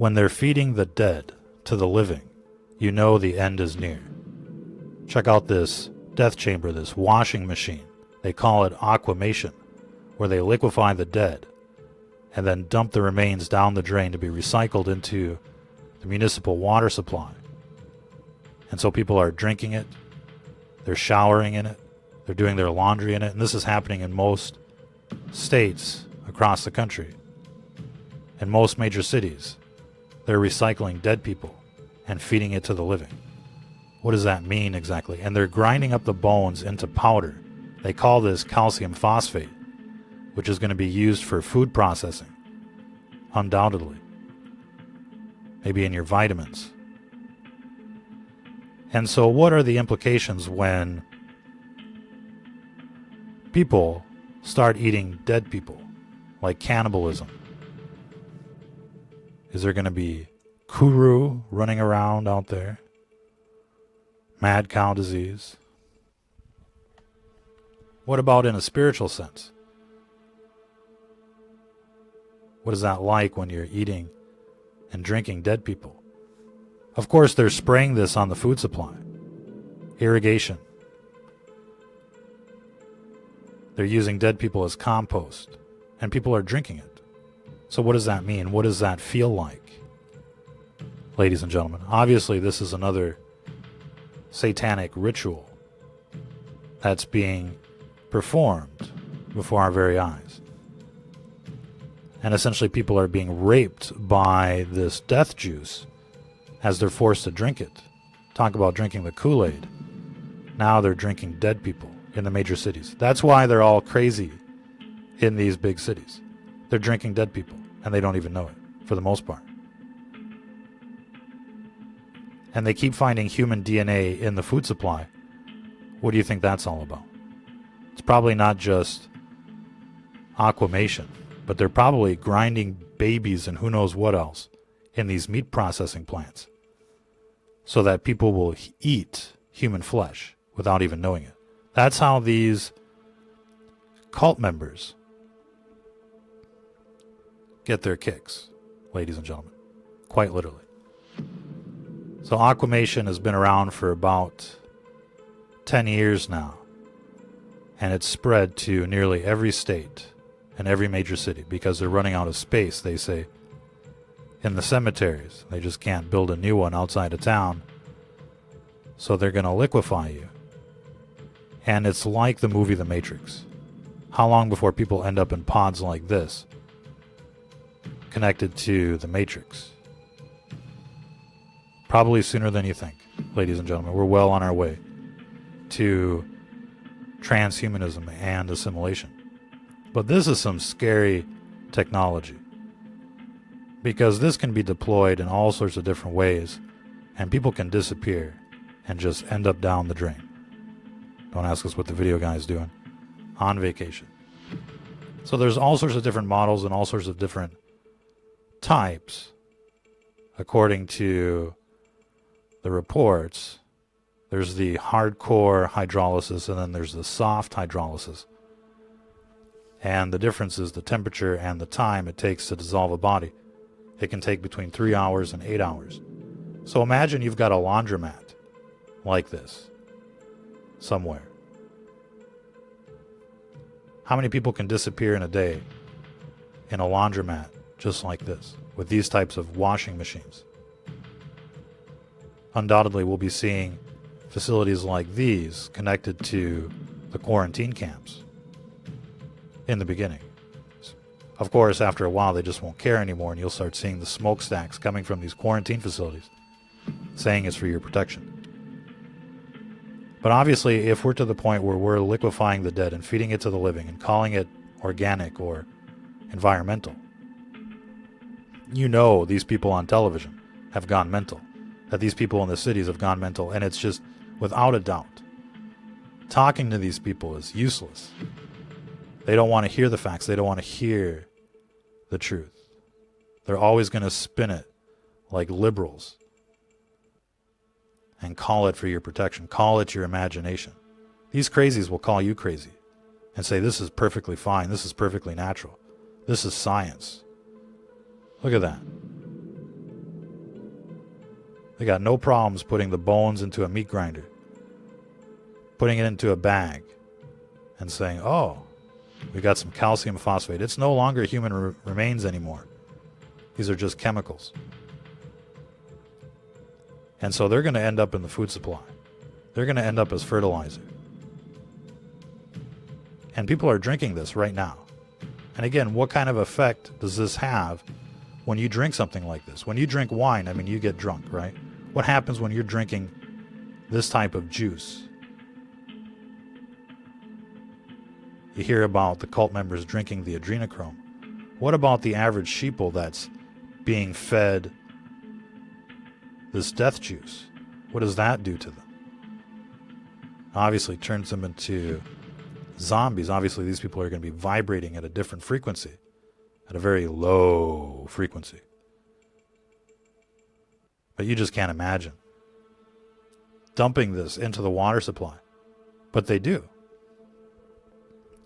When they're feeding the dead to the living, you know the end is near. Check out this death chamber, this washing machine. They call it aquamation, where they liquefy the dead and then dump the remains down the drain to be recycled into the municipal water supply. And so people are drinking it, they're showering in it, they're doing their laundry in it, and this is happening in most states across the country. In most major cities, they're recycling dead people and feeding it to the living. What does that mean exactly? And they're grinding up the bones into powder. They call this calcium phosphate, which is going to be used for food processing, undoubtedly. Maybe in your vitamins. And so what are the implications when people start eating dead people, like cannibalism? Is there going to be kuru running around out there? Mad cow disease? What about in a spiritual sense? What is that like when you're eating and drinking dead people? Of course, they're spraying this on the food supply. Irrigation. They're using dead people as compost, and people are drinking it. So what does that mean? What does that feel like? Ladies and gentlemen, obviously this is another satanic ritual that's being performed before our very eyes. And essentially people are being raped by this death juice as they're forced to drink it. Talk about drinking the Kool-Aid. Now they're drinking dead people in the major cities. That's why they're all crazy in these big cities. They're drinking dead people, and they don't even know it, for the most part. And they keep finding human DNA in the food supply. What do you think that's all about? It's probably not just aquamation, but they're probably grinding babies and who knows what else in these meat processing plants so that people will eat human flesh without even knowing it. That's how these cult members get their kicks, ladies and gentlemen, quite literally. So aquamation has been around for about 10 years now, and it's spread to nearly every state and every major city because they're running out of space, they say, in the cemeteries. They just can't build a new one outside of town, so they're going to liquefy you. And it's like the movie The Matrix. How long before people end up in pods like this, connected to the Matrix? Probably sooner than you think, ladies and gentlemen. We're well on our way to transhumanism and assimilation. But this is some scary technology, because this can be deployed in all sorts of different ways, and people can disappear and just end up down the drain. Don't ask us what the video guy is doing. On vacation. So there's all sorts of different models and all sorts of different types. According to the reports, there's the hardcore hydrolysis and then there's the soft hydrolysis. And the difference is the temperature and the time it takes to dissolve a body. It can take between 3 hours and 8 hours. So imagine you've got a laundromat like this somewhere. How many people can disappear in a day in a laundromat just like this with these types of washing machines? Undoubtedly, we'll be seeing facilities like these connected to the quarantine camps in the beginning. Of course, after a while, they just won't care anymore, and you'll start seeing the smokestacks coming from these quarantine facilities saying it's for your protection. But obviously, if we're to the point where we're liquefying the dead and feeding it to the living and calling it organic or environmental, you know these people on television have gone mental, that these people in the cities have gone mental, and it's just, without a doubt, talking to these people is useless. They don't want to hear the facts. They don't want to hear the truth. They're always going to spin it like liberals and call it for your protection. Call it your imagination. These crazies will call you crazy and say, this is perfectly fine. This is perfectly natural. This is science. Look at that. They got no problems putting the bones into a meat grinder, putting it into a bag, and saying, oh, we got some calcium phosphate. It's no longer human remains anymore. These are just chemicals. And so they're going to end up in the food supply. They're going to end up as fertilizer. And people are drinking this right now. And again, what kind of effect does this have when you drink something like this? When you drink wine, I mean, you get drunk, right? What happens when you're drinking this type of juice? You hear about the cult members drinking the adrenochrome. What about the average sheeple that's being fed this death juice? What does that do to them? Obviously, it turns them into zombies. Obviously, these people are going to be vibrating at a different frequency, at a very low frequency. But you just can't imagine dumping this into the water supply. But they do.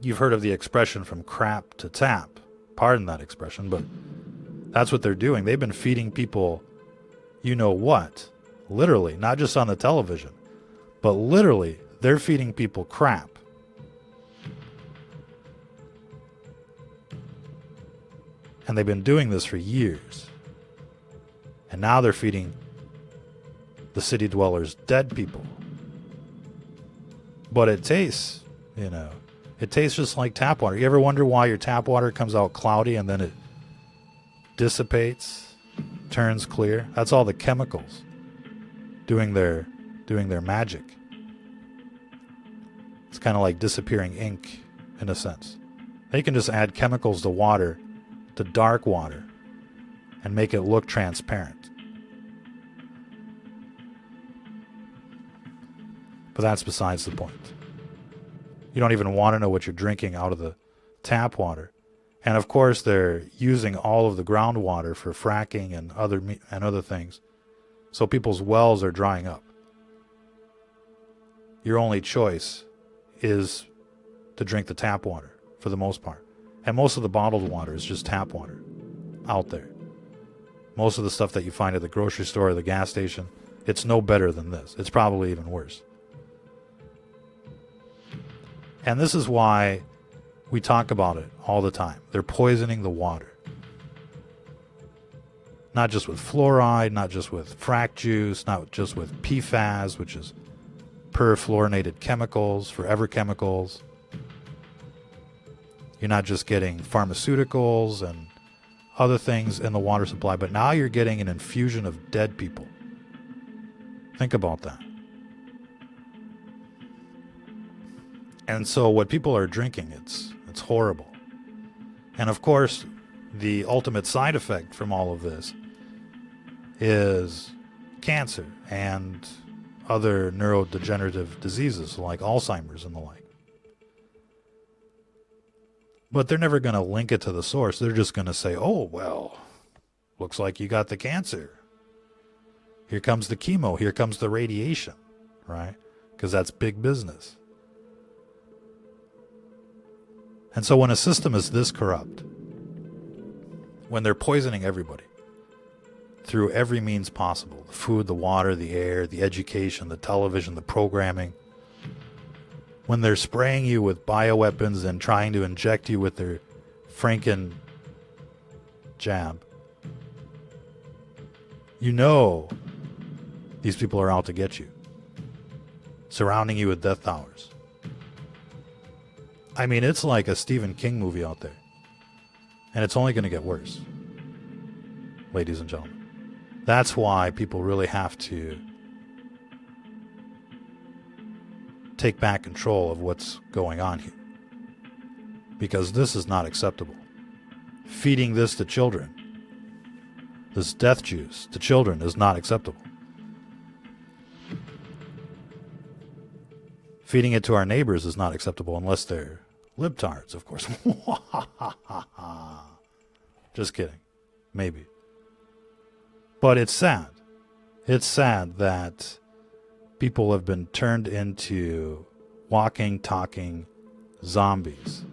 You've heard of the expression from crap to tap. Pardon that expression, but that's what they're doing. They've been feeding people, you know what, literally, not just on the television, but literally, they're feeding people crap. And they've been doing this for years. And now they're feeding the city dwellers dead people. But it tastes, it tastes just like tap water. You ever wonder why your tap water comes out cloudy and then it dissipates, turns clear? That's all the chemicals doing their magic. It's kind of like disappearing ink in a sense. They can just add chemicals to water, to dark water, and make it look transparent. But that's besides the point. You don't even want to know what you're drinking out of the tap water. And of course, they're using all of the groundwater for fracking and other things. So people's wells are drying up. Your only choice is to drink the tap water for the most part. And most of the bottled water is just tap water out there. Most of the stuff that you find at the grocery store or the gas station, it's no better than this. It's probably even worse. And this is why we talk about it all the time. They're poisoning the water. Not just with fluoride, not just with frack juice, not just with PFAS, which is perfluorinated chemicals, forever chemicals. You're not just getting pharmaceuticals and other things in the water supply, but now you're getting an infusion of dead people. Think about that. And so what people are drinking, it's horrible. And of course, the ultimate side effect from all of this is cancer and other neurodegenerative diseases like Alzheimer's and the like. But they're never going to link it to the source. They're just going to say, oh, well, looks like you got the cancer. Here comes the chemo. Here comes the radiation, right? Because that's big business. And so when a system is this corrupt, when they're poisoning everybody through every means possible, the food, the water, the air, the education, the television, the programming, when they're spraying you with bioweapons and trying to inject you with their Franken jab, you know these people are out to get you, surrounding you with death towers. I mean, it's like a Stephen King movie out there. And it's only going to get worse, ladies and gentlemen. That's why people really have to take back control of what's going on here. Because this is not acceptable. Feeding this to children, this death juice to children, is not acceptable. Feeding it to our neighbors is not acceptable unless they're libtards, of course. Just kidding. Maybe. But it's sad. It's sad that people have been turned into walking, talking zombies.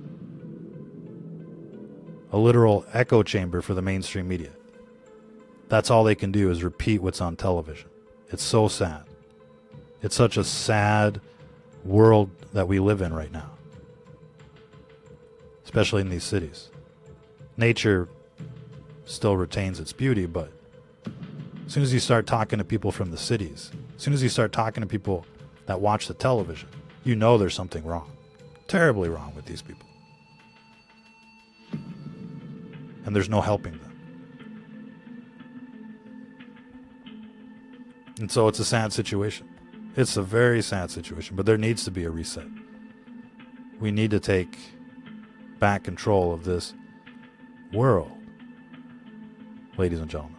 A literal echo chamber for the mainstream media. That's all they can do is repeat what's on television. It's so sad. It's such a sad world that we live in right now, especially in these cities. Nature still retains its beauty, but as soon as you start talking to people from the cities, as soon as you start talking to people that watch the television, you know there's something wrong, terribly wrong with these people. And there's no helping them. And so it's a sad situation. It's a very sad situation, but there needs to be a reset. We need to take back control of this world, ladies and gentlemen.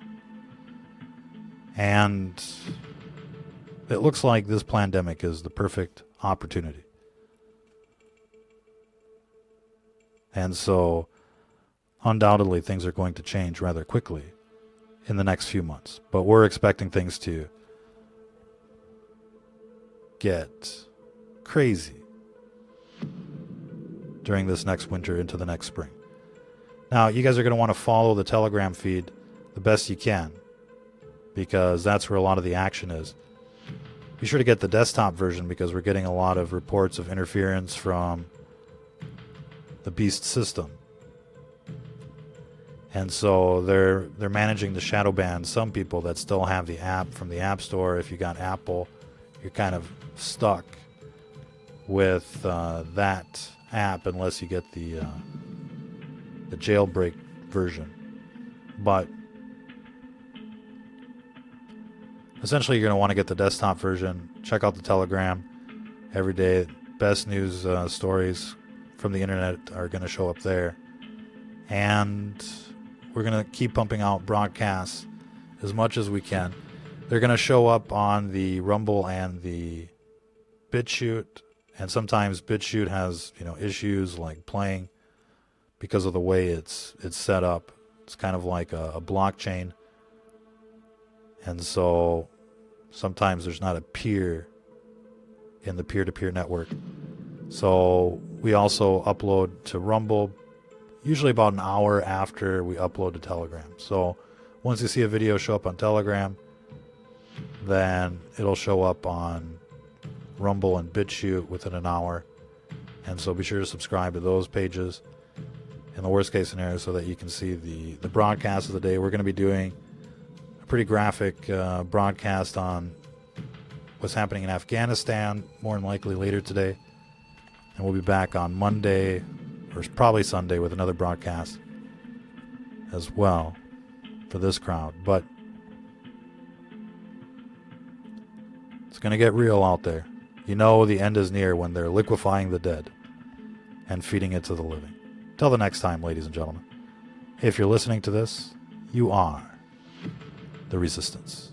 And it looks like this pandemic is the perfect opportunity. And so, undoubtedly, things are going to change rather quickly in the next few months. But we're expecting things to get crazy during this next winter into the next spring. Now, you guys are going to want to follow the Telegram feed the best you can, because that's where a lot of the action is. Be sure to get the desktop version, because we're getting a lot of reports of interference from the Beast system. And so they're managing to shadow ban some people that still have the app from the App Store. If you got Apple, you're kind of stuck with that app unless you get the jailbreak version. But essentially, you're going to want to get the desktop version. Check out the Telegram every day. Best news stories from the internet are going to show up there. And we're going to keep pumping out broadcasts as much as we can. They're going to show up on the Rumble and the BitChute. And sometimes BitChute has, issues like playing because of the way it's set up. It's kind of like a blockchain. And so sometimes there's not a peer in the peer-to-peer network. So we also upload to Rumble usually about an hour after we upload to Telegram. So once you see a video show up on Telegram, then it'll show up on Rumble and BitChute within an hour. And so be sure to subscribe to those pages in the worst case scenario so that you can see the broadcast of the day. We're going to be doing a pretty graphic broadcast on what's happening in Afghanistan, more than likely later today. And we'll be back on Monday, or probably Sunday, with another broadcast as well for this crowd. But it's going to get real out there. You know the end is near when they're liquefying the dead and feeding it to the living. Till the next time, ladies and gentlemen, if you're listening to this, you are the resistance.